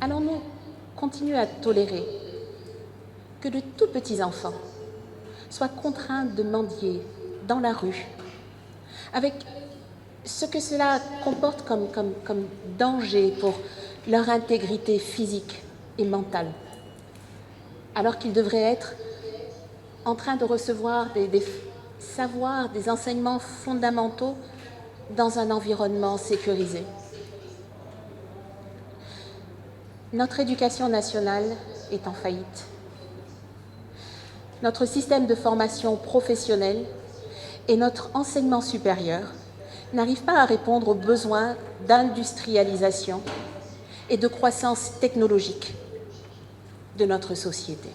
allons-nous continuer à tolérer que de tout petits enfants soient contraints de mendier dans la rue, avec ce que cela comporte comme danger pour leur intégrité physique et mentale, alors qu'ils devraient être en train de recevoir des savoirs, des enseignements fondamentaux dans un environnement sécurisé. Notre éducation nationale est en faillite. Notre système de formation professionnelle et notre enseignement supérieur n'arrivent pas à répondre aux besoins d'industrialisation et de croissance technologique de notre société.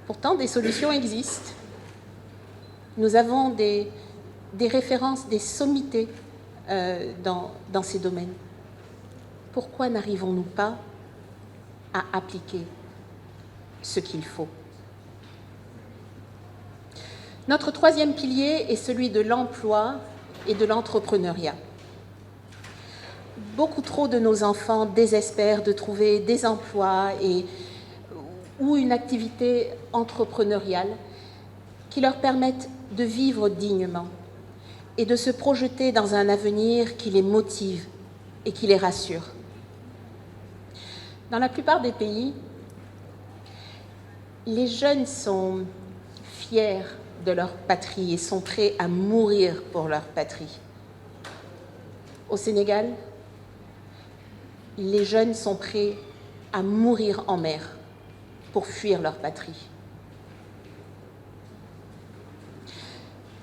Pourtant, des solutions existent. Nous avons des références, des sommités dans ces domaines. Pourquoi n'arrivons-nous pas à appliquer ce qu'il faut? Notre troisième pilier est celui de l'emploi et de l'entrepreneuriat. Beaucoup trop de nos enfants désespèrent de trouver des emplois ou une activité entrepreneuriale qui leur permettent de vivre dignement et de se projeter dans un avenir qui les motive et qui les rassure. Dans la plupart des pays, les jeunes sont fiers de leur patrie et sont prêts à mourir pour leur patrie. Au Sénégal, les jeunes sont prêts à mourir en mer pour fuir leur patrie.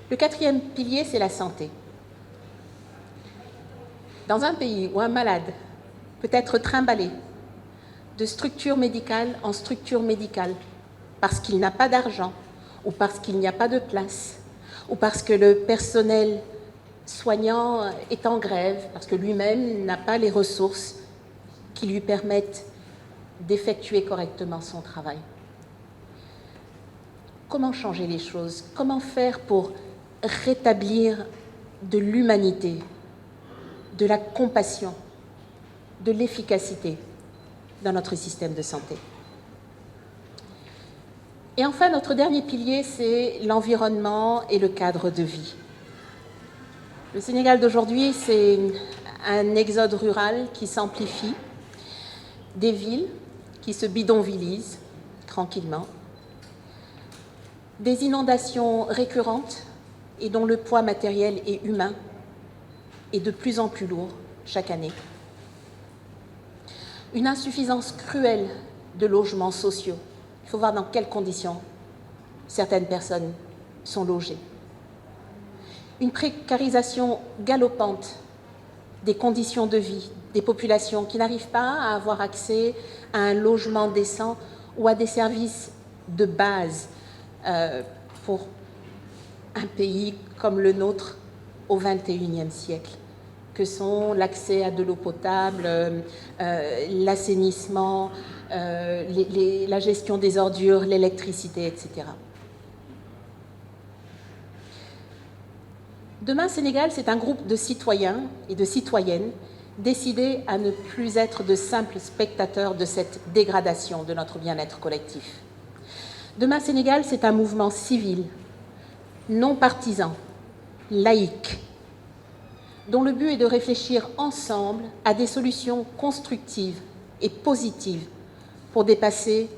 Le quatrième pilier, c'est la santé. Dans un pays où un malade peut être trimballé de structure médicale en structure médicale parce qu'il n'a pas d'argent ou parce qu'il n'y a pas de place ou parce que le personnel soignant est en grève, parce que lui-même n'a pas les ressources qui lui permettent d'effectuer correctement son travail. Comment changer les choses? Comment faire pour rétablir de l'humanité, de la compassion, de l'efficacité dans notre système de santé? Et enfin, notre dernier pilier, c'est l'environnement et le cadre de vie. Le Sénégal d'aujourd'hui, c'est un exode rural qui s'amplifie, des villes qui se bidonvillisent tranquillement, des inondations récurrentes et dont le poids matériel et humain est de plus en plus lourd chaque année, une insuffisance cruelle de logements sociaux. Il faut voir dans quelles conditions certaines personnes sont logées. Une précarisation galopante des conditions de vie des populations qui n'arrivent pas à avoir accès à un logement décent ou à des services de base pour un pays comme le nôtre au XXIe siècle, que sont l'accès à de l'eau potable, l'assainissement, la gestion des ordures, l'électricité, etc. Demain Sénégal, c'est un groupe de citoyens et de citoyennes décidés à ne plus être de simples spectateurs de cette dégradation de notre bien-être collectif. Demain Sénégal, c'est un mouvement civil, non partisan, laïque, dont le but est de réfléchir ensemble à des solutions constructives et positives pour dépasser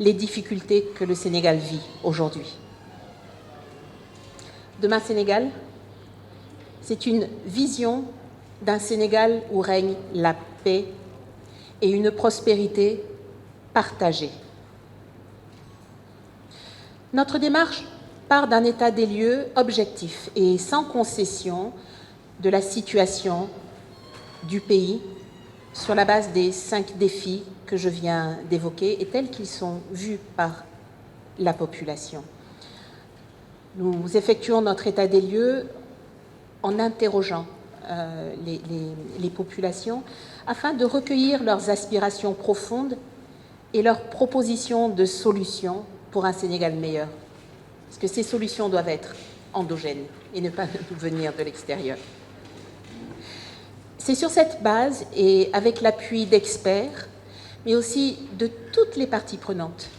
les difficultés que le Sénégal vit aujourd'hui. Demain Sénégal, c'est une vision d'un Sénégal où règne la paix et une prospérité partagée. Notre démarche part d'un état des lieux objectif et sans concession de la situation du pays sur la base des 5 défis que je viens d'évoquer et tels qu'ils sont vus par la population. Nous effectuons notre état des lieux en interrogeant les populations afin de recueillir leurs aspirations profondes et leurs propositions de solutions pour un Sénégal meilleur. Parce que ces solutions doivent être endogènes et ne pas venir de l'extérieur. C'est sur cette base et avec l'appui d'experts, mais aussi de toutes les parties prenantes,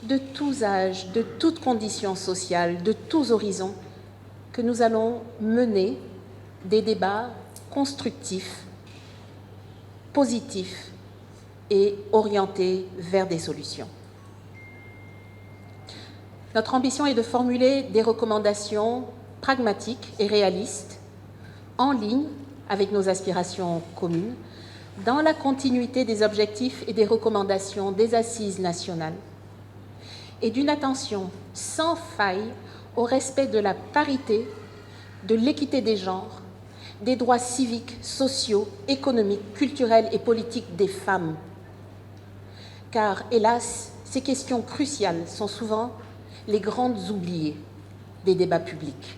de tous âges, de toutes conditions sociales, de tous horizons, que nous allons mener des débats constructifs, positifs et orientés vers des solutions. Notre ambition est de formuler des recommandations pragmatiques et réalistes, en ligne avec nos aspirations communes, dans la continuité des objectifs et des recommandations des assises nationales, et d'une attention sans faille au respect de la parité, de l'équité des genres, des droits civiques, sociaux, économiques, culturels et politiques des femmes. Car, hélas, ces questions cruciales sont souvent les grandes oubliées des débats publics.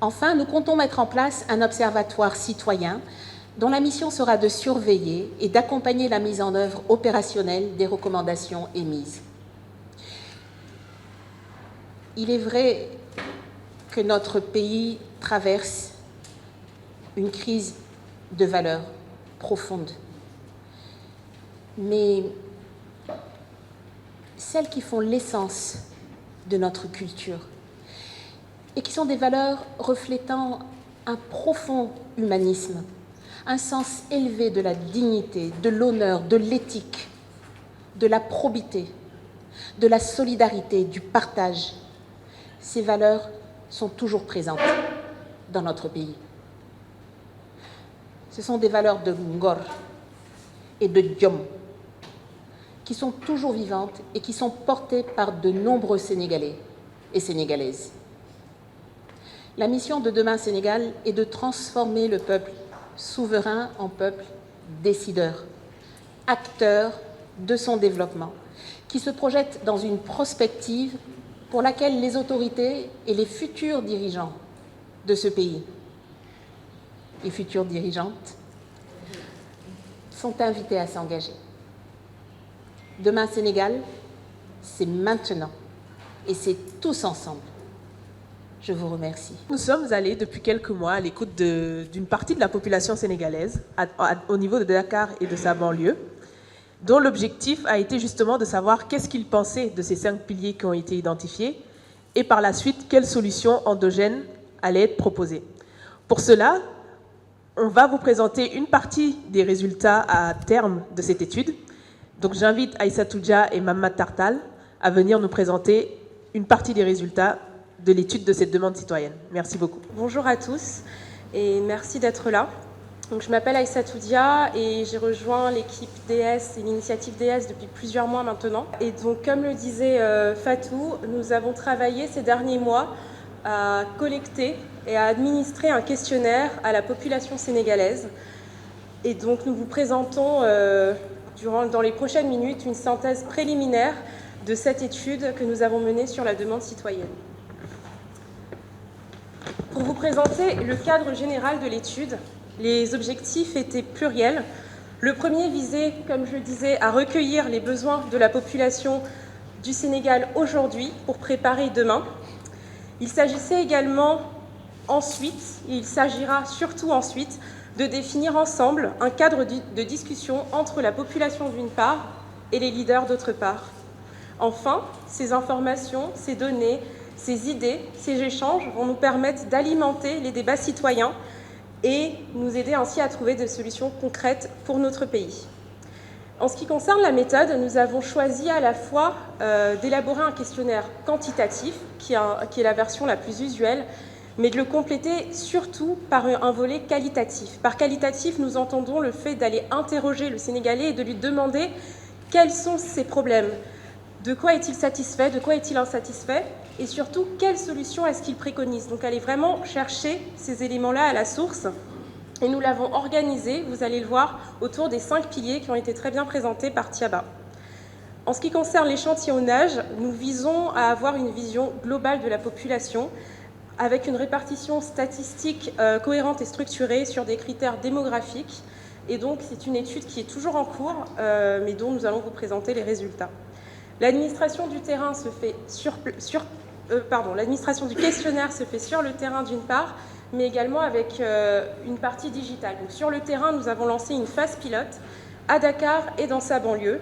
Enfin, nous comptons mettre en place un observatoire citoyen dont la mission sera de surveiller et d'accompagner la mise en œuvre opérationnelle des recommandations émises. Il est vrai que notre pays traverse une crise de valeurs profonde, mais celles qui font l'essence de notre culture et qui sont des valeurs reflétant un profond humanisme, un sens élevé de la dignité, de l'honneur, de l'éthique, de la probité, de la solidarité, du partage. Ces valeurs sont toujours présentes dans notre pays. Ce sont des valeurs de Ngor et de Diom qui sont toujours vivantes et qui sont portées par de nombreux Sénégalais et Sénégalaises. La mission de Demain Sénégal est de transformer le peuple souverain en peuple décideur, acteur de son développement, qui se projette dans une prospective pour laquelle les autorités et les futurs dirigeants de ce pays, les futures dirigeantes, sont invités à s'engager. Demain Sénégal, c'est maintenant et c'est tous ensemble. Je vous remercie. Nous sommes allés depuis quelques mois à l'écoute d'une partie de la population sénégalaise au niveau de Dakar et de sa banlieue, dont l'objectif a été justement de savoir qu'est-ce qu'ils pensaient de ces 5 piliers qui ont été identifiés et par la suite, quelles solutions endogènes allaient être proposées. Pour cela, on va vous présenter une partie des résultats à terme de cette étude. Donc j'invite Aïssatou Dia et Mamad Tartal à venir nous présenter une partie des résultats de l'étude de cette demande citoyenne. Merci beaucoup. Bonjour à tous et merci d'être là. Donc, je m'appelle Aïssatou Dia et j'ai rejoint l'équipe DS et l'initiative DS depuis plusieurs mois maintenant. Et donc, comme le disait Fatou, nous avons travaillé ces derniers mois à collecter et à administrer un questionnaire à la population sénégalaise. Et donc, nous vous présentons dans les prochaines minutes une synthèse préliminaire de cette étude que nous avons menée sur la demande citoyenne. Pour vous présenter le cadre général de l'étude, les objectifs étaient pluriels. Le premier visait, comme je le disais, à recueillir les besoins de la population du Sénégal aujourd'hui pour préparer demain. Il s'agissait également il s'agira surtout ensuite de définir ensemble un cadre de discussion entre la population d'une part et les leaders d'autre part. Enfin, ces informations, ces données, ces idées, ces échanges vont nous permettre d'alimenter les débats citoyens et nous aider ainsi à trouver des solutions concrètes pour notre pays. En ce qui concerne la méthode, nous avons choisi à la fois d'élaborer un questionnaire quantitatif, qui est la version la plus usuelle, mais de le compléter surtout par un volet qualitatif. Par qualitatif, nous entendons le fait d'aller interroger le Sénégalais et de lui demander quels sont ses problèmes, de quoi est-il satisfait, de quoi est-il insatisfait, et surtout, quelles solutions est-ce qu'il préconise. Donc, aller vraiment chercher ces éléments-là à la source. Et nous l'avons organisé, vous allez le voir, autour des 5 piliers qui ont été très bien présentés par Thiaba. En ce qui concerne l'échantillonnage, nous visons à avoir une vision globale de la population, avec une répartition statistique cohérente et structurée sur des critères démographiques. Et donc, c'est une étude qui est toujours en cours, mais dont nous allons vous présenter les résultats. L'administration du questionnaire se fait sur le terrain d'une part, mais également avec une partie digitale. Donc, sur le terrain, nous avons lancé une phase pilote à Dakar et dans sa banlieue,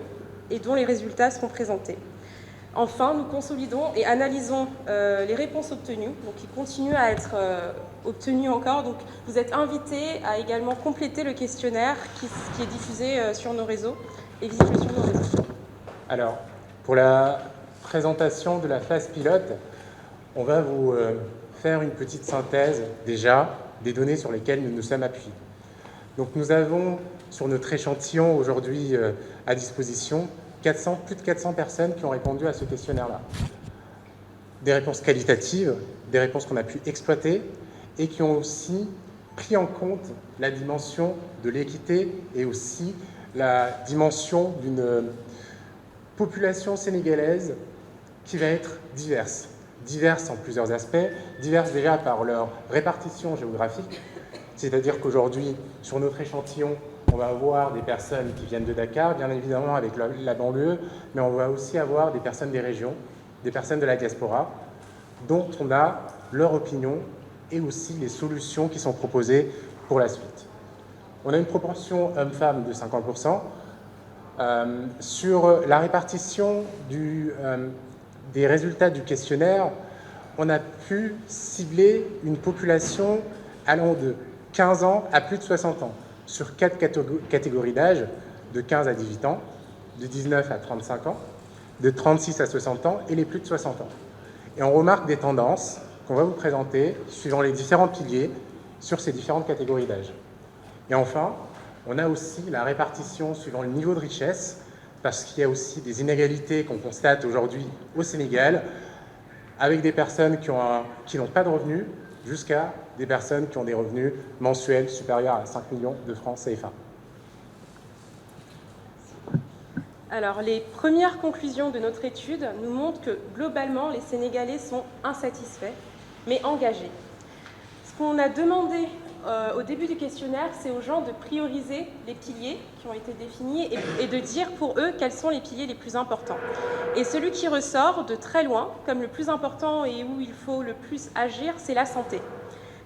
et dont les résultats seront présentés. Enfin, nous consolidons et analysons les réponses obtenues, donc qui continuent à être obtenues encore. Donc, vous êtes invités à également compléter le questionnaire qui est diffusé sur nos réseaux et visible sur nos réseaux. Alors, pour la présentation de la phase pilote, on va vous faire une petite synthèse déjà des données sur lesquelles nous nous sommes appuyés. Donc, nous avons sur notre échantillon aujourd'hui à disposition plus de 400 personnes qui ont répondu à ce questionnaire-là. Des réponses qualitatives, des réponses qu'on a pu exploiter et qui ont aussi pris en compte la dimension de l'équité et aussi la dimension d'une population sénégalaise qui va être diverse. Diverse en plusieurs aspects, diverse déjà par leur répartition géographique, c'est-à-dire qu'aujourd'hui, sur notre échantillon, on va avoir des personnes qui viennent de Dakar, bien évidemment avec la banlieue, mais on va aussi avoir des personnes des régions, des personnes de la diaspora, dont on a leur opinion et aussi les solutions qui sont proposées pour la suite. On a une proportion homme-femme de 50%. Sur la répartition des résultats du questionnaire, on a pu cibler une population allant de 15 ans à plus de 60 ans, sur 4 catégories d'âge, de 15 à 18 ans, de 19 à 35 ans, de 36 à 60 ans et les plus de 60 ans. Et on remarque des tendances qu'on va vous présenter suivant les différents piliers sur ces différentes catégories d'âge. Et enfin, on a aussi la répartition suivant le niveau de richesse, parce qu'il y a aussi des inégalités qu'on constate aujourd'hui au Sénégal, avec des personnes qui n'ont pas de revenus, jusqu'à des personnes qui ont des revenus mensuels supérieurs à 5 millions de francs CFA. Alors, les premières conclusions de notre étude nous montrent que, globalement, les Sénégalais sont insatisfaits, mais engagés. Ce qu'on a demandé au début du questionnaire, c'est aux gens de prioriser les piliers qui ont été définis et de dire pour eux quels sont les piliers les plus importants. Et celui qui ressort de très loin comme le plus important et où il faut le plus agir, c'est la santé,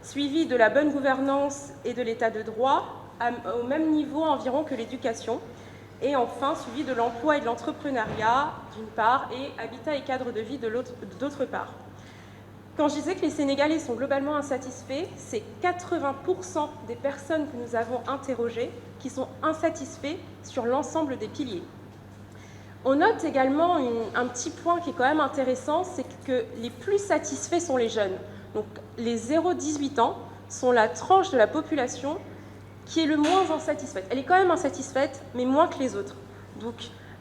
suivi de la bonne gouvernance et de l'état de droit, au même niveau environ que l'éducation, et enfin suivi de l'emploi et de l'entrepreneuriat d'une part, et habitat et cadre de vie d'autre part. Quand je disais que les Sénégalais sont globalement insatisfaits, c'est 80% des personnes que nous avons interrogées qui sont insatisfaits sur l'ensemble des piliers. On note également un petit point qui est quand même intéressant, c'est que les plus satisfaits sont les jeunes. Donc les 0-18 ans sont la tranche de la population qui est le moins insatisfaite. Elle est quand même insatisfaite, mais moins que les autres. Donc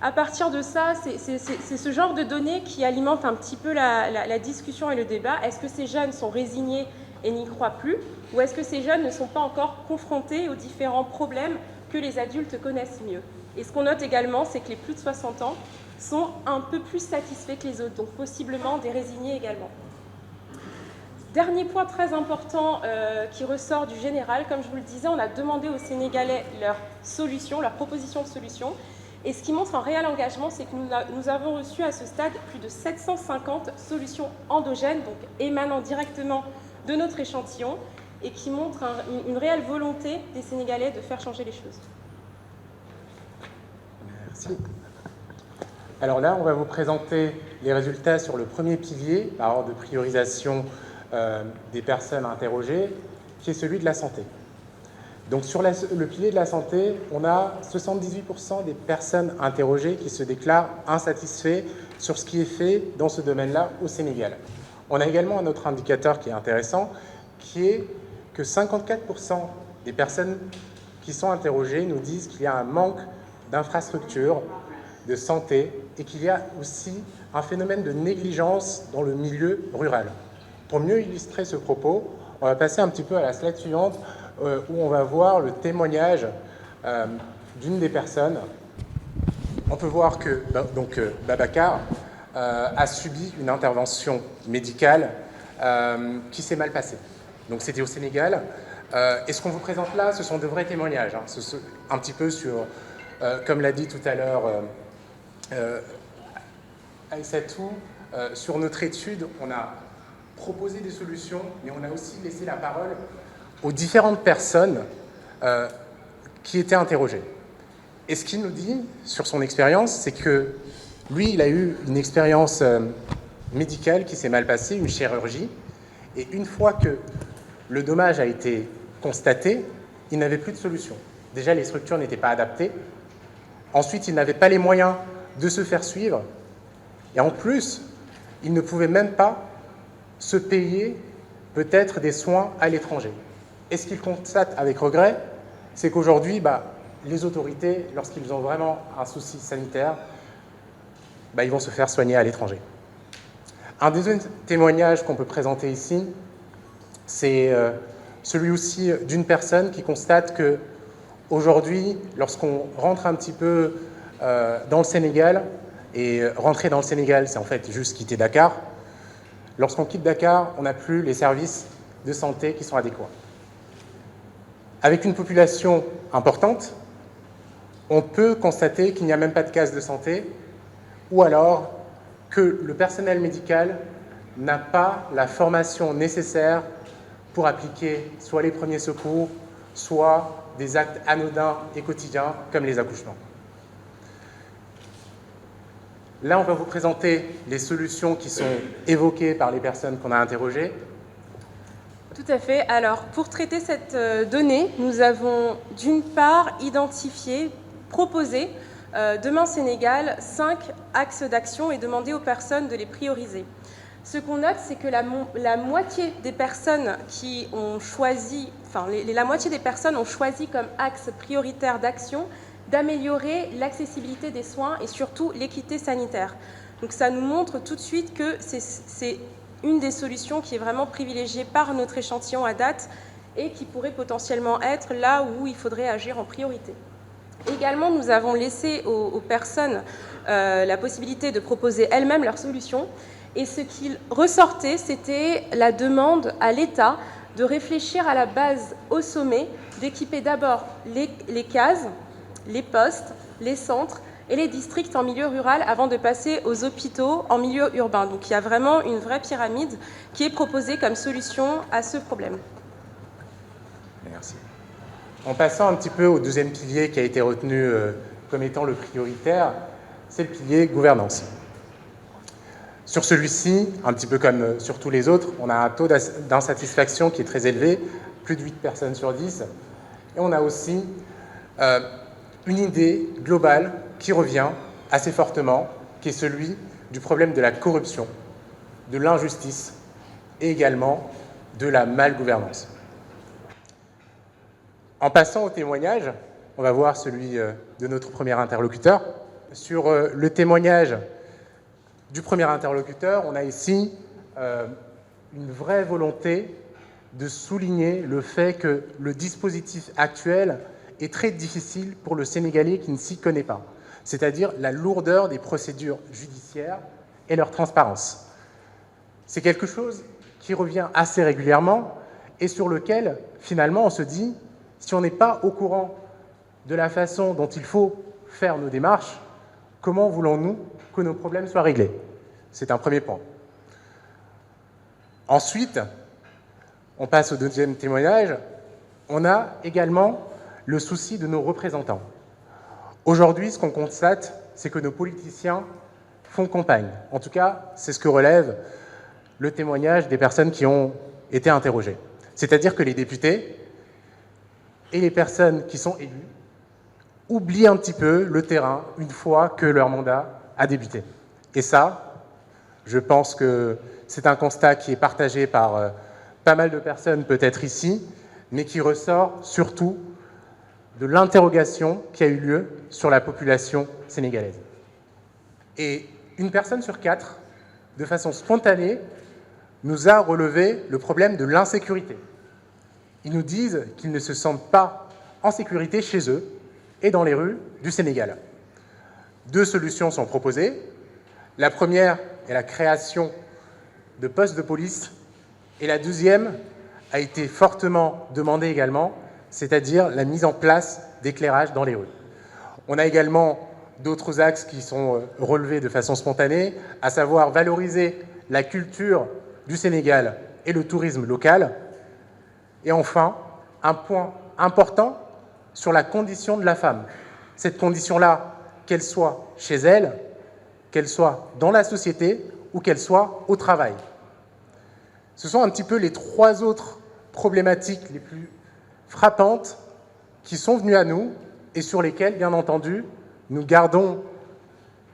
à partir de ça, c'est ce genre de données qui alimente un petit peu la discussion et le débat. Est-ce que ces jeunes sont résignés et n'y croient plus, ou est-ce que ces jeunes ne sont pas encore confrontés aux différents problèmes que les adultes connaissent mieux? Et ce qu'on note également, c'est que les plus de 60 ans sont un peu plus satisfaits que les autres, donc possiblement des résignés également. Dernier point très important qui ressort du général, comme je vous le disais, on a demandé aux Sénégalais leurs solutions, leurs propositions de solutions. Et ce qui montre un réel engagement, c'est que nous avons reçu à ce stade plus de 750 solutions endogènes, donc émanant directement de notre échantillon, et qui montrent une réelle volonté des Sénégalais de faire changer les choses. Merci. Alors là, on va vous présenter les résultats sur le premier pilier, par ordre de priorisation des personnes interrogées, qui est celui de la santé. Donc sur le pilier de la santé, on a 78% des personnes interrogées qui se déclarent insatisfaits sur ce qui est fait dans ce domaine-là au Sénégal. On a également un autre indicateur qui est intéressant, qui est que 54% des personnes qui sont interrogées nous disent qu'il y a un manque d'infrastructures, de santé, et qu'il y a aussi un phénomène de négligence dans le milieu rural. Pour mieux illustrer ce propos, on va passer un petit peu à la slide suivante, où on va voir le témoignage d'une des personnes. On peut voir que Babacar a subi une intervention médicale qui s'est mal passée. Donc c'était au Sénégal. Et ce qu'on vous présente là, ce sont de vrais témoignages, hein. Un petit peu sur, comme l'a dit tout à l'heure Aïssatou, sur notre étude, on a proposé des solutions, mais on a aussi laissé la parole aux différentes personnes qui étaient interrogées. Et ce qu'il nous dit sur son expérience, c'est que lui, il a eu une expérience médicale qui s'est mal passée, une chirurgie, et une fois que le dommage a été constaté, il n'avait plus de solution. Déjà, les structures n'étaient pas adaptées. Ensuite, il n'avait pas les moyens de se faire suivre. Et en plus, il ne pouvait même pas se payer peut-être des soins à l'étranger. Et ce qu'il constate avec regret, c'est qu'aujourd'hui, les autorités, lorsqu'ils ont vraiment un souci sanitaire, ils vont se faire soigner à l'étranger. Un deuxième témoignage qu'on peut présenter ici, c'est celui aussi d'une personne qui constate que aujourd'hui, lorsqu'on rentre un petit peu dans le Sénégal, et rentrer dans le Sénégal, c'est en fait juste quitter Dakar, lorsqu'on quitte Dakar, on n'a plus les services de santé qui sont adéquats. Avec une population importante, on peut constater qu'il n'y a même pas de case de santé, ou alors que le personnel médical n'a pas la formation nécessaire pour appliquer soit les premiers secours, soit des actes anodins et quotidiens comme les accouchements. Là, on va vous présenter les solutions qui sont évoquées par les personnes qu'on a interrogées. Tout à fait. Alors, pour traiter cette donnée, nous avons d'une part identifié, proposé, Demain Sénégal, 5 axes d'action et demandé aux personnes de les prioriser. Ce qu'on note, c'est que la moitié des personnes qui ont choisi, la moitié des personnes ont choisi comme axe prioritaire d'action d'améliorer l'accessibilité des soins et surtout l'équité sanitaire. Donc ça nous montre tout de suite que c'est une des solutions qui est vraiment privilégiée par notre échantillon à date et qui pourrait potentiellement être là où il faudrait agir en priorité. Également, nous avons laissé aux personnes la possibilité de proposer elles-mêmes leurs solutions. Et ce qu'il ressortait, c'était la demande à l'État de réfléchir à la base au sommet, d'équiper d'abord les cases, les postes, les centres et les districts en milieu rural avant de passer aux hôpitaux en milieu urbain. Donc il y a vraiment une vraie pyramide qui est proposée comme solution à ce problème. Merci. En passant un petit peu au deuxième pilier qui a été retenu comme étant le prioritaire, c'est le pilier gouvernance. Sur celui-ci, un petit peu comme sur tous les autres, on a un taux d'insatisfaction qui est très élevé, plus de 8 personnes sur 10. Et on a aussi une idée globale qui revient assez fortement, qui est celui du problème de la corruption, de l'injustice et également de la malgouvernance. En passant au témoignage, on va voir celui de notre premier interlocuteur. Sur le témoignage du premier interlocuteur, on a ici une vraie volonté de souligner le fait que le dispositif actuel est très difficile pour le Sénégalais qui ne s'y connaît pas, c'est-à-dire la lourdeur des procédures judiciaires et leur transparence. C'est quelque chose qui revient assez régulièrement et sur lequel, finalement, on se dit, si on n'est pas au courant de la façon dont il faut faire nos démarches, comment voulons-nous que nos problèmes soient réglés? C'est un premier point. Ensuite, on passe au deuxième témoignage. On a également le souci de nos représentants. Aujourd'hui, ce qu'on constate, c'est que nos politiciens font campagne. En tout cas, c'est ce que relève le témoignage des personnes qui ont été interrogées. C'est-à-dire que les députés et les personnes qui sont élues oublient un petit peu le terrain une fois que leur mandat a débuté. Et ça, je pense que c'est un constat qui est partagé par pas mal de personnes peut-être ici, mais qui ressort surtout de l'interrogation qui a eu lieu sur la population sénégalaise. Et une personne sur 4, de façon spontanée, nous a relevé le problème de l'insécurité. Ils nous disent qu'ils ne se sentent pas en sécurité chez eux et dans les rues du Sénégal. 2 solutions sont proposées. La première est la création de postes de police et la deuxième a été fortement demandée également, c'est-à-dire la mise en place d'éclairage dans les rues. On a également d'autres axes qui sont relevés de façon spontanée, à savoir valoriser la culture du Sénégal et le tourisme local. Et enfin, un point important sur la condition de la femme. Cette condition-là, qu'elle soit chez elle, qu'elle soit dans la société ou qu'elle soit au travail. Ce sont un petit peu les 3 autres problématiques les plus frappantes qui sont venues à nous et sur lesquelles, bien entendu, nous gardons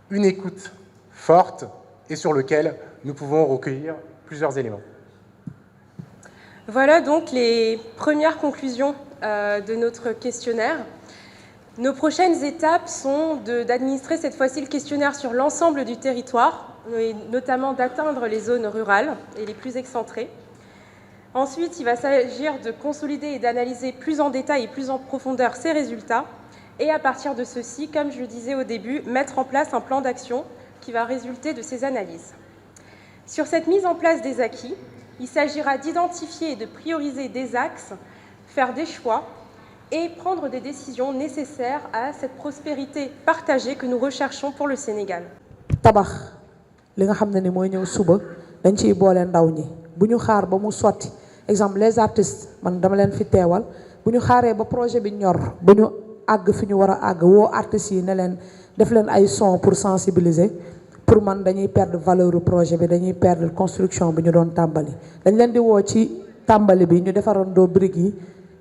une écoute forte et sur lesquelles nous pouvons recueillir plusieurs éléments. Voilà donc les premières conclusions de notre questionnaire. Nos prochaines étapes sont d'administrer cette fois-ci le questionnaire sur l'ensemble du territoire, et notamment d'atteindre les zones rurales et les plus excentrées. Ensuite, il va s'agir de consolider et d'analyser plus en détail et plus en profondeur ces résultats. Et à partir de ceci, comme je le disais au début, mettre en place un plan d'action qui va résulter de ces analyses. Sur cette mise en place des acquis, il s'agira d'identifier et de prioriser des axes, faire des choix et prendre des décisions nécessaires à cette prospérité partagée que nous recherchons pour le Sénégal. Tabax li nga xam ne ni mooy ñëw suba dañ ciy boole ndaw ñi bu ñu xaar ba mu sotti exemple les artistes man dama leen fi teewal bu ñu xaaree ba projet bi ñor bu ñu àgg fi ñu war a àgg woo artistes yi ne leen def leen ay son pour sensibiliser pour man dañuy perdre valeur du projet bi dañuy perdre construction bi ñu doon tàmbali dañ leen di woo ci tàmbali bi ñu defarandoo briques yi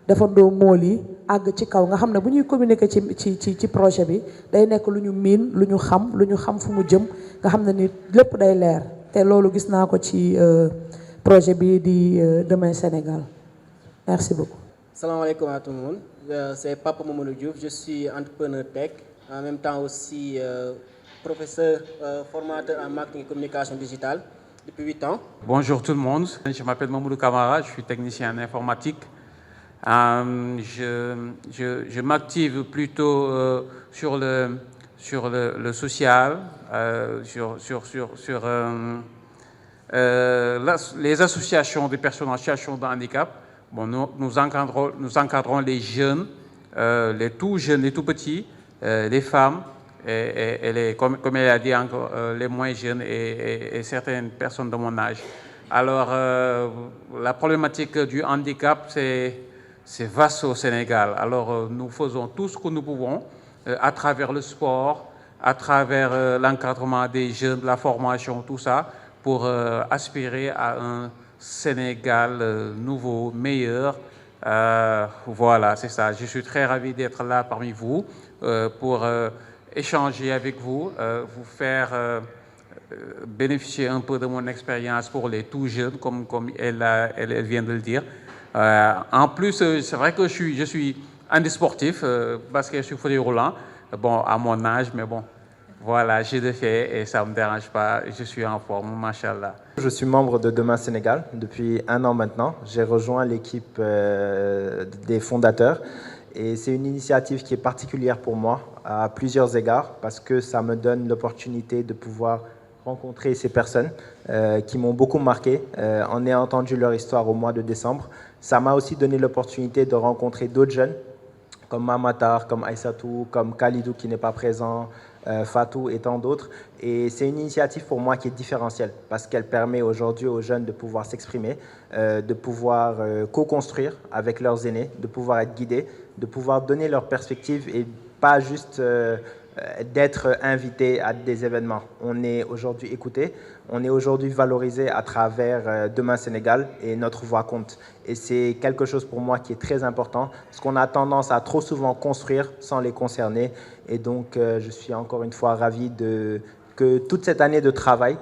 defandoo mool yi àgg ci kaw nga xam ne bu ñuy communiquer ci projet bi day nekk lu ñu miin lu ñu xam fu mu jëm nga xam ne ni lépp day leer te loolu gis naa ko ci projet bi di Demain Sénégal. Merci beaucoup. Salam alaikum à tout le monde. C'est Papa Mamadou Diouf, je suis entrepreneur tech, en même temps aussi professeur formateur en marketing et communication digitale depuis 8 ans. Bonjour tout le monde, je m'appelle Mamadou Camara, je suis technicien en informatique. Je m'active plutôt sur le social, les associations des personnes en situation de handicap. Bon, nous encadrons les jeunes, les tout jeunes, les tout petits, les femmes, et comme elle a dit encore, les moins jeunes et certaines personnes de mon âge. Alors, la problématique du handicap, c'est vaste au Sénégal. Alors, nous faisons tout ce que nous pouvons à travers le sport, à travers l'encadrement des jeunes, la formation, tout ça, pour aspirer à un Sénégal nouveau, meilleur. Voilà, c'est ça. Je suis très ravi d'être là parmi vous pour échanger avec vous, vous faire bénéficier un peu de mon expérience pour les tout jeunes, comme elle vient de le dire. En plus, c'est vrai que je suis handisportif parce que je suis fauteuil roulant, bon, à mon âge, mais bon, voilà, j'ai le fait et ça ne me dérange pas, je suis en forme, machallah. Je suis membre de Demain Sénégal depuis 1 an maintenant. J'ai rejoint l'équipe des fondateurs et c'est une initiative qui est particulière pour moi à plusieurs égards parce que ça me donne l'opportunité de pouvoir rencontrer ces personnes qui m'ont beaucoup marqué en ayant entendu leur histoire au mois de décembre. Ça m'a aussi donné l'opportunité de rencontrer d'autres jeunes comme Mamatar, comme Aïssatou, comme Khalidou qui n'est pas présent, Fatou et tant d'autres. Et c'est une initiative pour moi qui est différentielle parce qu'elle permet aujourd'hui aux jeunes de pouvoir s'exprimer, de pouvoir co-construire avec leurs aînés, de pouvoir être guidés, de pouvoir donner leur perspective et pas juste d'être invité à des événements. On est aujourd'hui écouté, on est aujourd'hui valorisé à travers Demain Sénégal et notre voix compte. Et c'est quelque chose pour moi qui est très important parce qu'on a tendance à trop souvent construire sans les concerner. Et donc, je suis encore une fois ravi que toute cette année de travail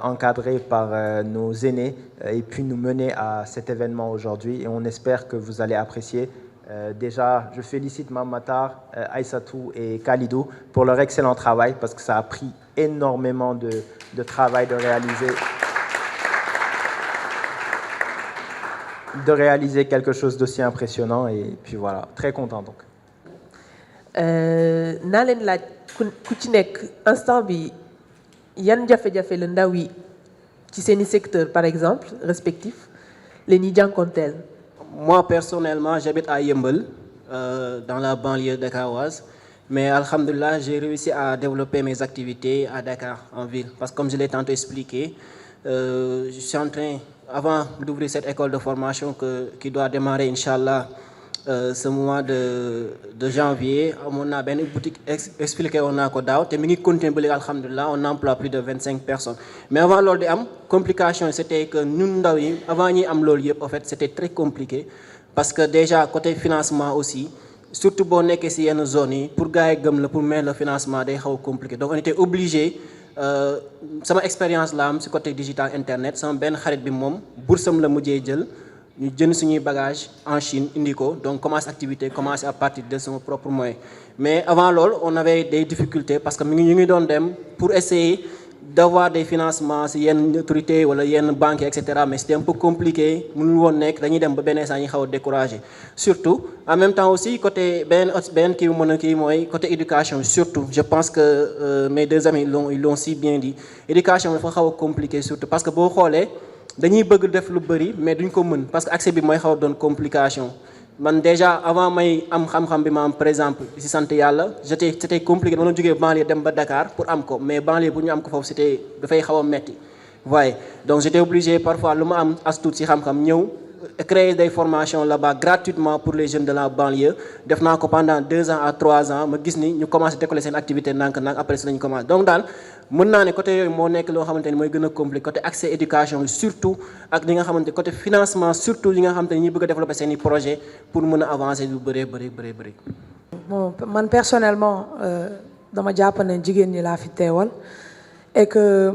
encadrée par nos aînés ait pu nous mener à cet événement aujourd'hui. Et on espère que vous allez apprécier. Déjà, je félicite Mamatar, Aïssatou et Khalidou pour leur excellent travail parce que ça a pris énormément de travail de réaliser quelque chose d'aussi impressionnant et puis voilà, très content donc. naa leen laaj ku ci nekk instant bi yan jafe-jafe la ndaw yi ci seeni secteur par exemple respectif la ñuy jànkonteel. Moi, personnellement, j'habite à Yeumbeul, dans la banlieue dakaroise. Mais alhamdoulilah, j'ai réussi à développer mes activités à Dakar, en ville. Parce que comme je l'ai tantôt expliqué, Je suis en train, avant d'ouvrir cette école de formation qui doit démarrer, Inch'Allah, ce mois de janvier, on a une boutique expliqué on a Kodaw, et mi continuer alhamdulillah, on emploie plus de 25 personnes. Mais avant l'ordre de complication, c'était que nous avant ñi am lool en fait, c'était très compliqué parce que déjà côté financement aussi, surtout bon nek ci yenn zone pour gaay gëm la pour mettre le financement day xaw compliqué. Donc on était obligé sama expérience là am ci côté digital internet, sama ben xarit bi mom boursam la mujjé jël. Nous avons suñuy bagages en Chine indico donc commence activité commence à partir de son propre moyen mais avant l'ol on avait des difficultés parce que ñu ngi doon dem pour essayer d'avoir des financements si yenn autorités wala yenn banques etc. mais c'était un peu compliqué mënul woon nekk dañuy dem ba benn saa ñi xaw a découragé surtout en même temps aussi côté benn kii mën a kii mooy côté éducation surtout je pense que mes deux amis ils l'ont si bien dit éducation dafa xaw a compliqué surtout parce que boo xoolee dañuy bëgg def lu bëri mais duñ ko mën parce que accès bi mooy xaw a doon complication man déjà avant may am xam-xam bi ma am par exemple si sant yàlla c'était compliqué dama doon jógee banlieue dem ba Dakar pour am ko mais banlieue bu ñu am ko foofu c'était dafay xaw a metti voyez donc j'étais obligé parfois lu ma am as tuut si xam-xam ñëw créer des formations là-bas gratuitement pour les jeunes de la banlieue def naa ko pendant 2 ans à 3 ans ma gis ni ñu commencé décoller seen activité nank après si lañu commencé donc daal mën naa ne côté yooyu moo nekk loo xamante ni mooy gën a compliqué côté accès éducation surtout ak li nga xamante côté financement surtout li nga xamante ni ñi bëgg a développer seen i projet pour mën a avancer lu bëri. Bon man personnellement dama jàpp ne jigéen ñi laa fi teewal et que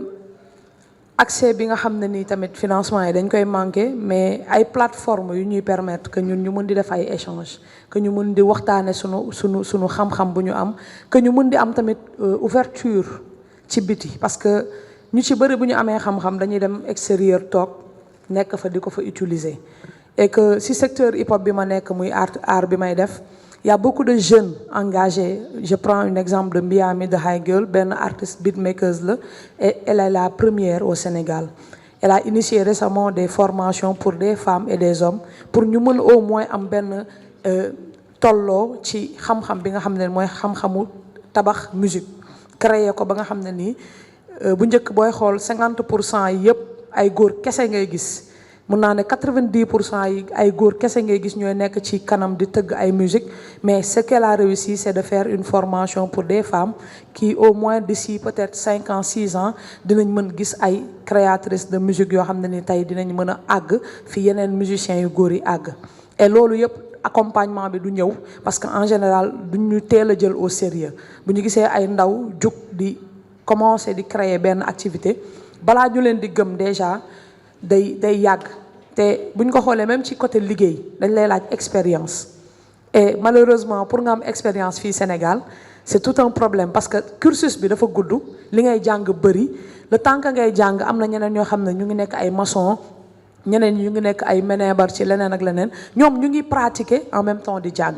accès bi nga xam ne ni tamit financement yi dañ koy manqué mais ay plateformes yu ñuy permettre que ñun ñu mën di def ay échanges que ñu mën di waxtaane sunu xam-xam bu ñu am que ñu mën di am tamit ouverture ci biti parce que ñu ci bëri bu ñu amee xam-xam dañuy dem extérieur toog nekk fa di ko fa utiliser et que si secteur hip hop bi ma nekk muy art bi may def il y a beaucoup de jeunes engagés. Je prends un exemple de Miami de High Girl, ben artiste beatmakers là, et elle est la première au Sénégal. Elle a initié récemment des formations pour des femmes et des hommes pour ñu mën au moins am ben tolloo ci xam-xam bi nga xam ne mooy xam-xamu tabax musique créer ko ba nga xam ne nii bu njëkk booy xool 50% yi yëpp ay góor kese ngay gis. mun naa ne 90% yi ay góor kese ngay gis ñooy nekk ci kanam di tëgg ay musique mais ce qu'elle a réussi c'est de faire une formation pour des femmes qui au moins d'ici peut-être 5 ans 6 ans dinañ mën gis ay créatrices de musique yoo xam ne ni tey dinañ mën a àgg fi yeneen musiciens yu góor yi àgg et loolu yëpp accompagnement bi du ñëw parce que en général duñu teel a jël au sérieux bu ñu gisee ay ndaw jug di commencer di créer benn activité balaa ñu leen di gëm déjà day yàgg te buñ ko xoolee même ci côté liggéey dañ lay laaj expérience et malheureusement pour nga am expérience fii Sénégal c'est tout un problème parce que cursus bi dafa gudd li ngay jàng bëri le temps que ngay jàng am na ñeneen ñoo xam ne ñu ngi nekk ay maçon ñeneen ñu ngi nekk ay ménébar ci leneen ak leneen ñoom ñu ngi pratiquer en même temps di jàng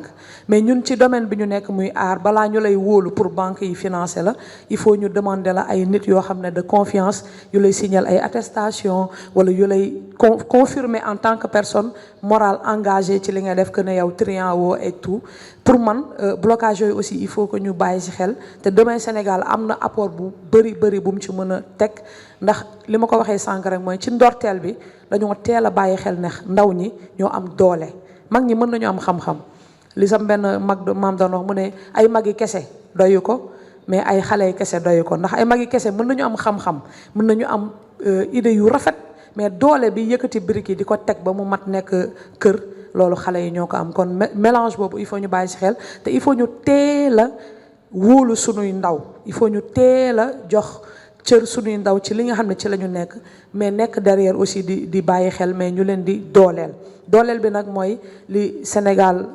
mais ñun ci domaine bi ñu nekk muy art balaa ñu lay wóolu pour banque yi financer la il faut ñu demander la ay nit yoo xam ne de confiance yu lay signaler ay attestation wala yu lay confirmer en tant que personne morale engagée ci li nga def que ne yow triant woo et tout pour man blocage yooyu aussi il faut que ñu bàyyi ci xel te demain Sénégal am na apport bu bëri bu mu ci mën a teg ndax li ma ko waxee sànq rek mooy ci ndorteel bi dañoo teel a bàyyi xel ne ndaw ñi ñoo am doole mag ñi mën nañu am xam-xam li sam benn maam doon wax mu ne ay magi kese doyu ko mais ay xale yi kese doyu ko ndax ay magi kese mën nañu am xam-xam mën nañu am idée yu rafet mais doole bi yëkkati brique yi di ko teg ba mu mat nekk kër loolu xale yi ñoo ko am kon mélange boobu il faut ñu bàyyi ci xel te il faut ñu teel a wóolu sunuy ndaw il faut ñu teel a jox cër suñuy ndaw ci li nga xam ne ci la ñu nekk mais nekk derrière aussi di bàyyi xel mais ñu leen di dooleel bi nag mooy li Sénégal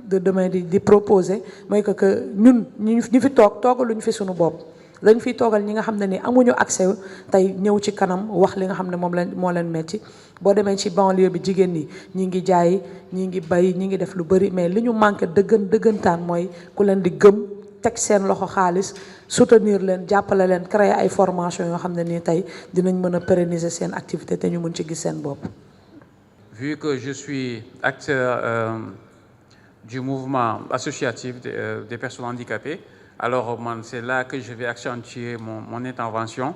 de demain di proposer mooy que ñun ñu fi toogaluñu fi suñu bopp dañ fiy toogal ñi nga xam ne ni amuñu accès tey ñëw ci kanam wax li nga xam ne moo leen metti boo demee ci banlieue bi jigéen ñi ngi jaay ñi ngi bay ñi ngi def lu bari mais li ñu manqué dëggantaan mooy ku leen di gëm teg seen loxo xaalis soutenir leen jàppale leen créer ay formation yoo xam ne nii tey dinañ mën a pérenniser seen activité te ñu mën ci gis seen bopp. Vu que je suis acteur du mouvement associatif des personnes handicapées, alors c'est là que je vais accentuer mon intervention.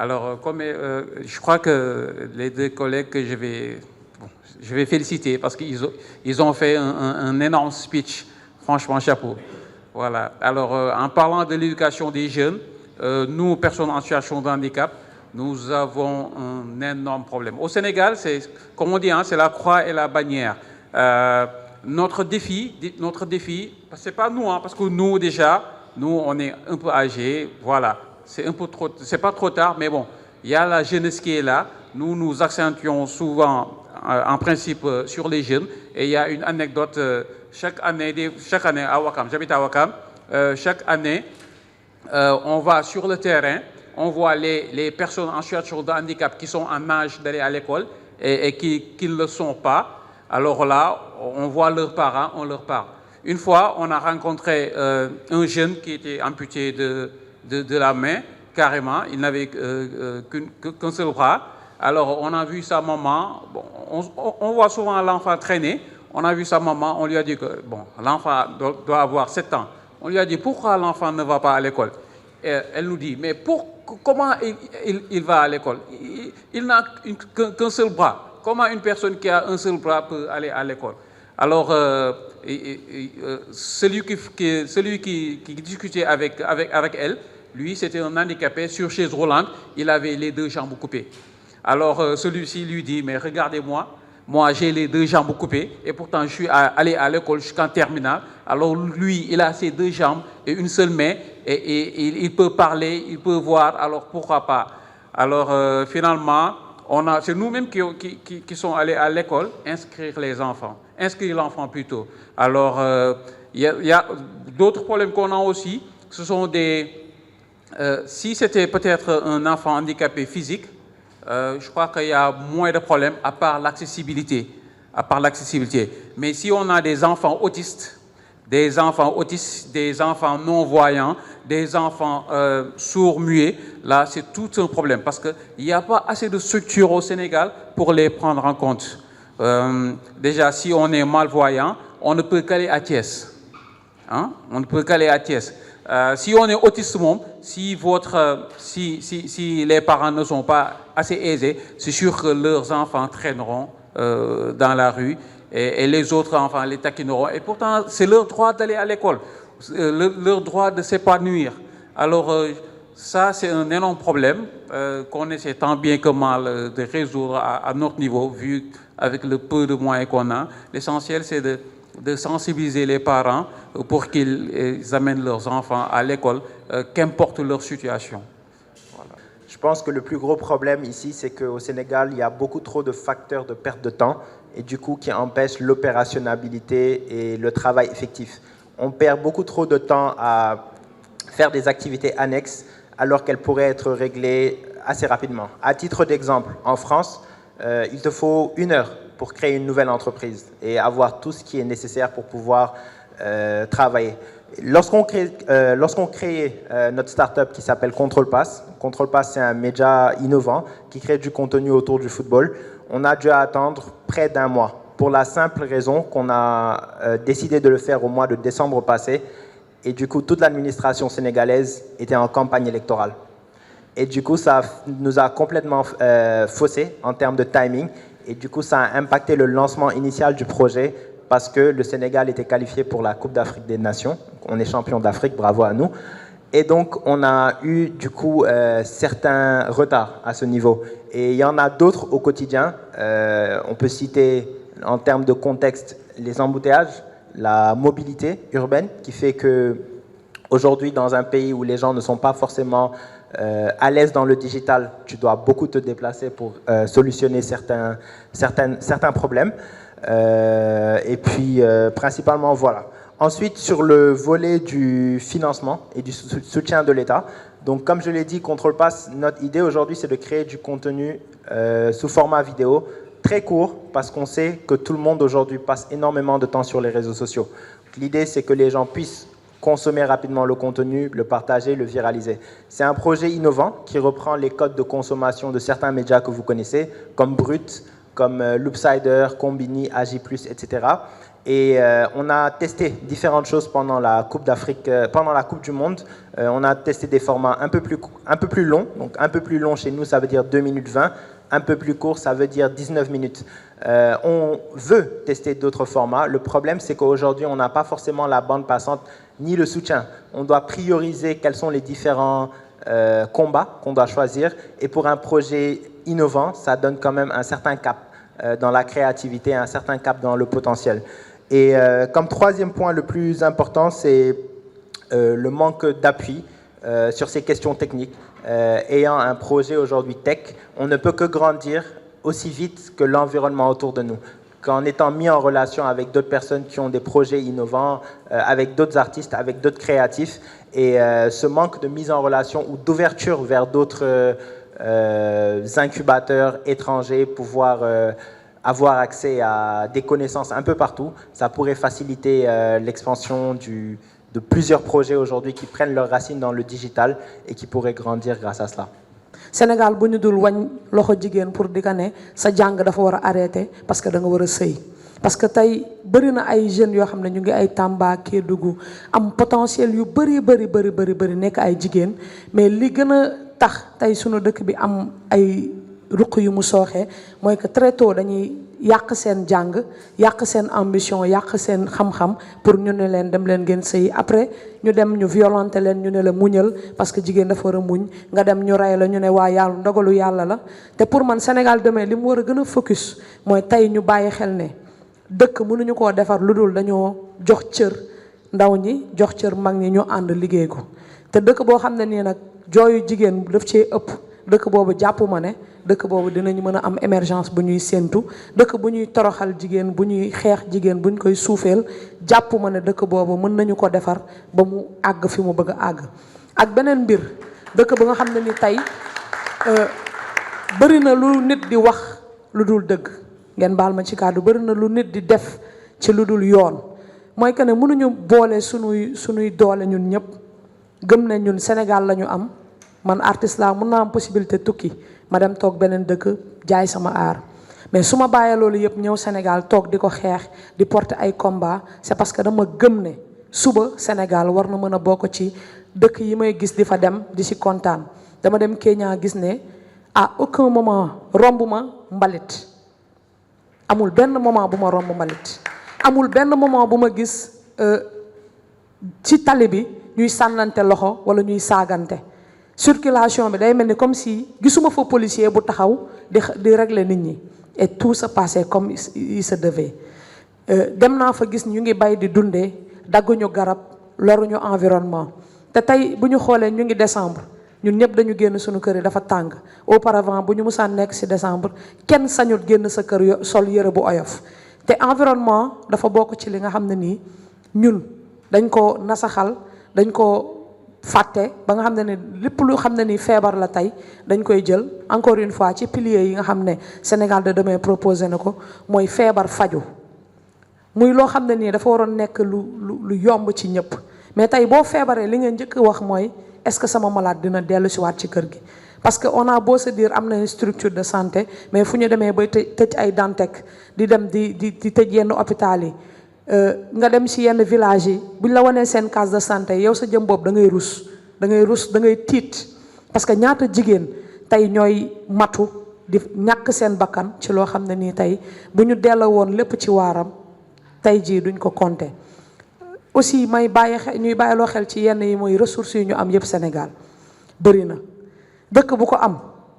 Alors, comme je crois que les deux collègues que je vais féliciter parce qu'ils ont fait un énorme speech, franchement, chapeau. Voilà. Alors, en parlant de l'éducation des jeunes, nous, personnes en situation de handicap, nous avons un énorme problème. Au Sénégal, c'est, comme on dit, hein, c'est la croix et la bannière. Notre défi, c'est pas nous, hein, parce que nous, déjà, nous, on est un peu âgés, voilà. C'est un peu trop, c'est pas trop tard, mais bon, il y a la jeunesse qui est là. Nous, nous accentuons souvent, en principe, sur les jeunes. Et il y a une anecdote, chaque année à Ouakam, j'habite à Ouakam, chaque année, on va sur le terrain, on voit les personnes en situation de handicap qui sont en âge d'aller à l'école et qui ne le sont pas. Alors là, on voit leurs parents, on leur parle. Une fois, on a rencontré un jeune qui était amputé de la main, carrément, il n'avait qu'un seul bras. Alors, on a vu sa maman, bon, on voit souvent l'enfant traîner, on a vu sa maman, on lui a dit que bon, l'enfant doit avoir 7 ans. On lui a dit, pourquoi l'enfant ne va pas à l'école? Elle nous dit, mais comment il va à l'école? Il n'a qu'un seul bras. Comment une personne qui a un seul bras peut aller à l'école? Alors, celui qui discutait avec elle, lui, c'était un handicapé sur chaise roulante, il avait les 2 jambes coupées. Alors, celui-ci lui dit, mais regardez-moi, moi j'ai les 2 jambes coupées, et pourtant je suis allé à l'école jusqu'en terminale. Alors lui, il a ses 2 jambes et une seule main, et il peut parler, il peut voir, alors pourquoi pas? Alors finalement, c'est nous-mêmes qui sommes allés à l'école inscrire l'enfant plutôt. Alors, il y a d'autres problèmes qu'on a aussi, ce sont si c'était peut-être un enfant handicapé physique, je crois qu'il y a moins de problèmes à part l'accessibilité. Mais si on a des enfants autistes, des enfants non-voyants, des enfants sourds-muets, là c'est tout un problème parce qu'il n'y a pas assez de structures au Sénégal pour les prendre en compte. Déjà, si on est malvoyant, on ne peut qu'aller à Thiès. Hein? On ne peut qu'aller à Thiès. Si on est autiste, si les parents ne sont pas assez aisés, c'est sûr que leurs enfants traîneront dans la rue et les autres enfants les taquineront. Et pourtant, c'est leur droit d'aller à l'école, leur droit de s'épanouir. Alors, ça, c'est un énorme problème qu'on essaie tant bien que mal de résoudre à notre niveau, vu avec le peu de moyens qu'on a. L'essentiel, c'est de sensibiliser les parents pour qu'ils amènent leurs enfants à l'école, qu'importe leur situation. Voilà. Je pense que le plus gros problème ici, c'est qu'au Sénégal, il y a beaucoup trop de facteurs de perte de temps et du coup qui empêchent l'opérationnalité et le travail effectif. On perd beaucoup trop de temps à faire des activités annexes alors qu'elles pourraient être réglées assez rapidement. À titre d'exemple, en France, il te faut 1 heure pour créer une nouvelle entreprise et avoir tout ce qui est nécessaire pour pouvoir travailler. Lorsqu'on crée notre start-up qui s'appelle Control Pass, c'est un média innovant qui crée du contenu autour du football. On a dû attendre près d'1 mois pour la simple raison qu'on a décidé de le faire au mois de décembre passé et du coup toute l'administration sénégalaise était en campagne électorale. Et du coup ça nous a complètement faussé en termes de timing et du coup ça a impacté le lancement initial du projet parce que le Sénégal était qualifié pour la Coupe d'Afrique des Nations. On est champion d'Afrique, bravo à nous. Et donc, on a eu du coup certains retards à ce niveau. Et il y en a d'autres au quotidien. On peut citer, en termes de contexte, les embouteillages, la mobilité urbaine, qui fait que aujourd'hui, dans un pays où les gens ne sont pas forcément à l'aise dans le digital, tu dois beaucoup te déplacer pour solutionner certains problèmes. Et puis, principalement, voilà. Ensuite, sur le volet du financement et du soutien de l'État, donc comme je l'ai dit, Control Pass, notre idée aujourd'hui, c'est de créer du contenu sous format vidéo, très court, parce qu'on sait que tout le monde aujourd'hui passe énormément de temps sur les réseaux sociaux. L'idée, c'est que les gens puissent consommer rapidement le contenu, le partager, le viraliser. C'est un projet innovant qui reprend les codes de consommation de certains médias que vous connaissez, comme Brut, comme Loopsider, Combini, Agi+, etc. Et on a testé différentes choses pendant la Coupe d'Afrique, pendant la Coupe du Monde. On a testé des formats un peu plus longs. Donc un peu plus long chez nous, ça veut dire 2 minutes 20. Un peu plus court, ça veut dire 19 minutes. On veut tester d'autres formats. Le problème, c'est qu'aujourd'hui, on n'a pas forcément la bande passante ni le soutien. On doit prioriser quels sont les différents combats qu'on doit choisir. Et pour un projet innovant, ça donne quand même un certain cap dans la créativité, un certain cap dans le potentiel. Et comme troisième point le plus important, c'est le manque d'appui sur ces questions techniques. Ayant un projet aujourd'hui tech, on ne peut que grandir aussi vite que l'environnement autour de nous. Qu'en étant mis en relation avec d'autres personnes qui ont des projets innovants, avec d'autres artistes, avec d'autres créatifs, et ce manque de mise en relation ou d'ouverture vers d'autres incubateurs étrangers, pouvoir avoir accès à des connaissances un peu partout, ça pourrait faciliter l'expansion de plusieurs projets aujourd'hui qui prennent leurs racines dans le digital et qui pourraient grandir grâce à cela. Sénégal bu ñu dul wañ loxo jigéen pour di ko ne sa jàng dafa war a arrêté parce que da nga war a sëy parce que tey bëri na ay jeunes yoo xam ne ñu ngi ay Tamba Kédougou am potentiel yu bëri nekk ay jigéen mais li gën a tax tey sunu dëkk bi am ay ruq yu mu sooxee mooy que très tôt dañuy yàq seen jàng yàq seen ambition yàq seen xam-xam pour ñu ne leen dem leen ngeen sëy après ñu dem ñu violenté leen ñu ne la muñal parce que jigéen dafa war a muñ nga dem ñu rey la ñu ne waa yàlla ndogalu yàlla la te pour man Sénégal demee li mu war a gën a focus mooy tey ñu bàyyi xel ne dëkk mënuñu koo defar lu dul dañoo jox cër ndaw ñi jox cër mag ñi ñu ànd liggéey ko te dëkk boo xam ne nii nag jooyu jigéen daf cee ëpp dëkk boobu jàpp ma ne dëkk boobu dinañu mën a am émergence bu ñuy séentu dëkk bu ñuy toroxal jigéen bu ñuy xeex jigéen bu ñu koy suufeel jàpp ma ne dëkk boobu mën nañu ko defar ba mu àgg fi mu bëgg a àgg ak beneen mbir dëkk ba nga xam ne ni tey bëri na lu nit di wax lu dul dëgg ngeen baal ma ci kàddu bëri na lu nit di def ci lu dul yoon mooy que ne mënuñu boole sunuy doole ñun ñëpp gëm ne ñun Sénégal la ñu am man artiste laa mën naa am possibilité tukki ma dem toog beneen dëkk jaay sama art mais su ma bàyyee loolu yëpp ñëw Sénégal toog di ko xeex di porter ay combat c'est parce que dama gëm ne suba Sénégal war na mën a bokk ci dëkk yi may gis di fa dem di si kontaan dama dem Kenya gis ne à aucun moment romb ma mbalit amul benn moment bu ma romb mbalit amul benn moment bu ma gis ci tali bi ñuy sànnante loxo wala ñuy saagante circulation bi day mel ni comme si gisuma fa policier bu taxaw di régler nit ñi et tout se passait comme il se devait dem naa fa gis ñu ngi bay di dundee dagguñu garab loruñu environnement te tey bu ñu xoolee ñu ngi décembre ñun ñëpp dañu génn suñu kër yi dafa tàng auparavant bu ñu musaan nekk ci décembre kenn sañul génn sa kër sol yëre bu oyof te environnement dafa bokk ci li nga xam ne nii ñun dañ ko nasaxal dañ ko fàtte ba nga xam ne ni lépp lu xam ne ni feebar la tey dañ koy jël encore une fois ci piliers yi nga xam ne Sénégal de demain proposé na ko mooy feebar faju muy loo xam ne nii dafa waroon nekk lu yomb ci ñëpp mais tey boo feebaree li ngeen njëkk wax mooy est-ce que sama malade dina dellu si waat ci kër gi parce que on a beau se dire am na une structure de santé mais fu ñu demee bay tëj ay Dantec di dem di tëj yenn hôpital yi nga dem ci yenn village yi buñ la wanee seen case de santé yow sa jëm boobu da ngay rus da ngay tiit parce que ñaata jigéen tey ñooy matu di ñàkk seen bakkan ci loo xam ne nii tey bu ñu delloo woon lépp ci waaram tey jii duñ ko compter aussi may ñuy bàyyiloo xel ci yenn yi mooy ressources yi ñu am yëpp Sénégal bëri na dëkk bu ko am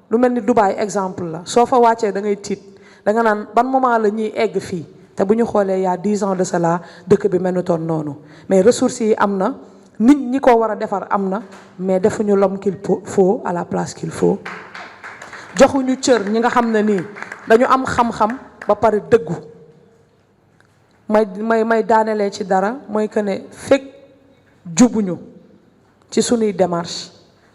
lu mel ni Dubaï exemple la soo fa wàccee da ngay tiit da nga naan ban moment la ñuy egg fii te bu ñu xoolee y a 10 ans de cela dëkk bi melutoon noonu mais ressources yi am na nit ñi ko war a defar am na mais defuñu l'homme qu'il faut à la place qu'il faut joxuñu cër ñi nga xam ne nii dañu am xam-xam ba pare dëggu may daanelee ci dara mooy que ne fekk jubuñu ci sunuy démarche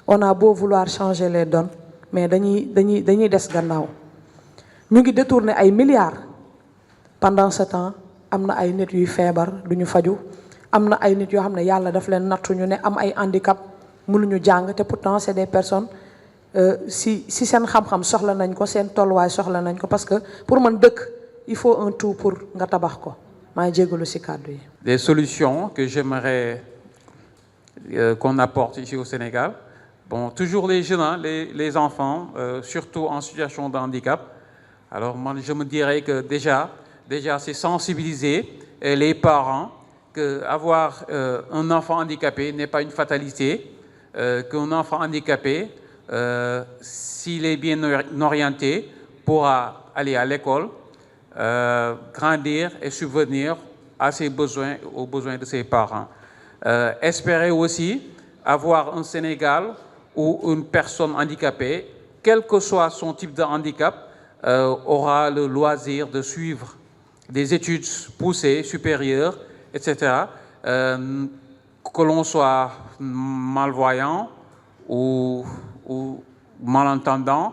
on a beau vouloir changer les donnes mais dañuy des gannaaw ñu ngi détourner ay milliards pendant ce temps am na ay nit yuy feebar duñu faju am na ay nit yoo xam ne yàlla daf leen nattu ñu ne am ay handicap mënuñu jàng te pourtant c'est des personnes si seen xam-xam soxla nañ ko seen tolluwaay soxla nañ ko parce que pour man dëkk il faut un tout pour nga tabax ko maa jégalu ci kàddu yi. Des solutions que j'aimerais qu'on apporte ici au Sénégal. Bon, toujours les jeunes, hein, les enfants, surtout en situation de handicap. Alors moi, je me dirais que déjà c'est sensibiliser les parents qu'avoir un enfant handicapé n'est pas une fatalité, qu'un enfant handicapé, s'il est bien orienté, pourra aller à l'école, grandir et subvenir à ses besoins, aux besoins de ses parents. Espérer aussi avoir un Sénégal où une personne handicapée, quel que soit son type de handicap, aura le loisir de suivre des études poussées, supérieures, etc. Que l'on soit malvoyant ou malentendant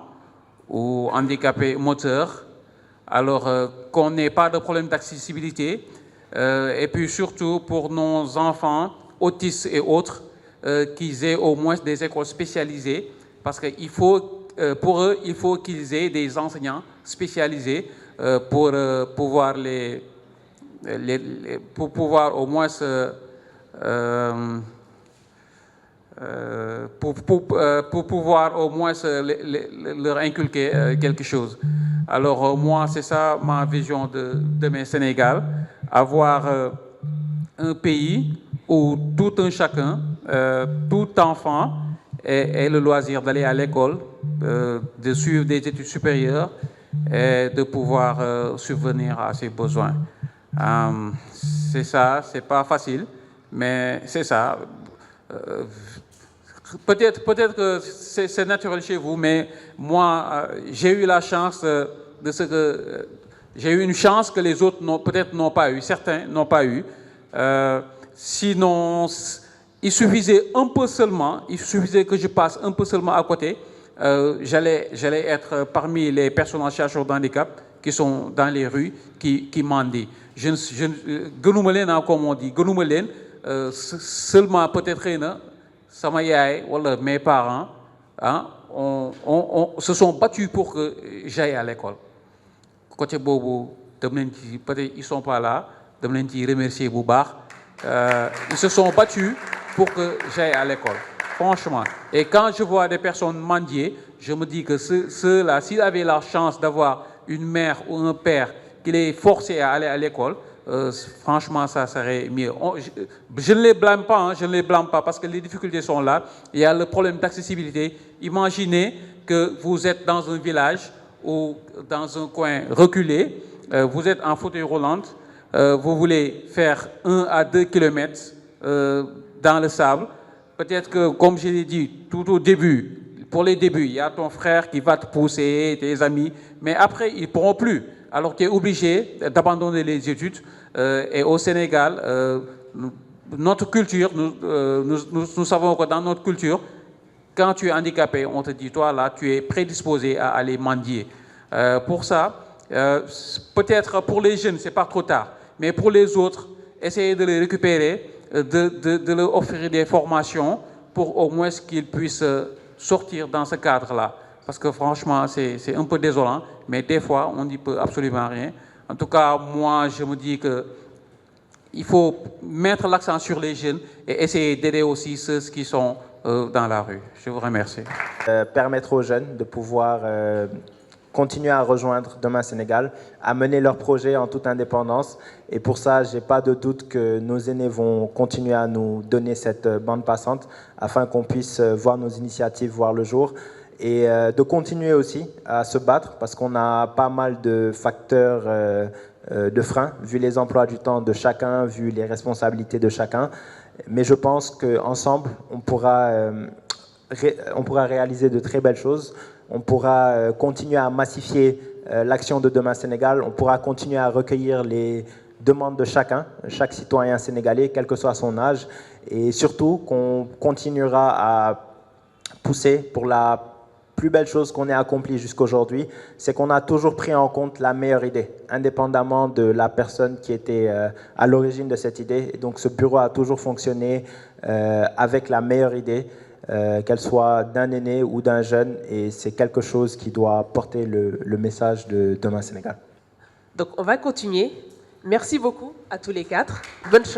ou handicapé moteur, alors qu'on n'ait pas de problème d'accessibilité, et puis surtout pour nos enfants autistes et autres, qu'ils aient au moins des écoles spécialisées, parce qu'il faut, pour eux, il faut qu'ils aient des enseignants spécialisés pour pouvoir pour pouvoir au moins pour pouvoir au moins leur inculquer quelque chose. Alors moi, c'est ça ma vision de mes Sénégal, avoir un pays où tout un chacun, tout enfant ait le loisir d'aller à l'école, de suivre des études supérieures et de pouvoir subvenir à ses besoins. C'est ça, c'est pas facile, mais c'est ça. Peut-être que c'est naturel chez vous, mais moi, j'ai eu la chance de ce que... J'ai eu une chance que les autres peut-être n'ont pas eu, certains n'ont pas eu. Sinon, il suffisait un peu seulement, il suffisait que je passe un peu seulement à côté, j'allais être parmi les personnes en situation de handicap qui sont dans les rues, qui mendient. Comme on dit, seulement peut-être sama yaay wala mes parents hein, se sont battus pour que j'aille à l'école. Côté bobu, peut-être ils sont pas là, je les remercier bu baax. Ils se sont battus pour que j'aille à l'école, franchement. Et quand je vois des personnes mendier, je me dis que ceux-là, s'ils avaient la chance d'avoir une mère ou un père qui les forçait à aller à l'école, franchement, ça serait mieux. Je ne les blâme pas, hein, je ne les blâme pas parce que les difficultés sont là. Il y a le problème d'accessibilité. Imaginez que vous êtes dans un village ou dans un coin reculé, vous êtes en fauteuil roulant, vous voulez faire 1 à 2 kilomètres dans le sable. Peut-être que, comme je l'ai dit tout au début, pour les débuts, il y a ton frère qui va te pousser, tes amis, mais après, ils ne pourront plus. Alors tu es obligé d'abandonner les études. Et au Sénégal, notre culture, nous savons que dans notre culture, quand tu es handicapé, on te dit, toi là, tu es prédisposé à aller mendier. Pour ça, peut-être pour les jeunes, c'est pas trop tard. Mais pour les autres, essayer de les récupérer, de leur offrir des formations pour au moins qu'ils puissent sortir dans ce cadre-là. Parce que franchement, c'est un peu désolant, mais des fois, on n'y peut absolument rien. En tout cas, moi, je me dis qu'il faut mettre l'accent sur les jeunes et essayer d'aider aussi ceux qui sont dans la rue. Je vous remercie. Permettre aux jeunes de pouvoir continuer à rejoindre Demain Sénégal, à mener leurs projets en toute indépendance. Et pour ça, je n'ai pas de doute que nos aînés vont continuer à nous donner cette bande passante afin qu'on puisse voir nos initiatives voir le jour. Et de continuer aussi à se battre parce qu'on a pas mal de facteurs de frein, vu les emplois du temps de chacun, vu les responsabilités de chacun. Mais je pense qu'ensemble, on pourra réaliser de très belles choses. On pourra continuer à massifier l'action de Demain Sénégal. On pourra continuer à recueillir les demandes de chacun, chaque citoyen sénégalais, quel que soit son âge. Et surtout qu'on continuera à pousser pour la plus belle chose qu'on ait accomplie jusqu'aujourd'hui, c'est qu'on a toujours pris en compte la meilleure idée, indépendamment de la personne qui était à l'origine de cette idée. Et donc ce bureau a toujours fonctionné avec la meilleure idée, qu'elle soit d'un aîné ou d'un jeune, et c'est quelque chose qui doit porter le message de Demain Sénégal. Donc on va continuer. Merci beaucoup à tous les quatre. Bonne chance.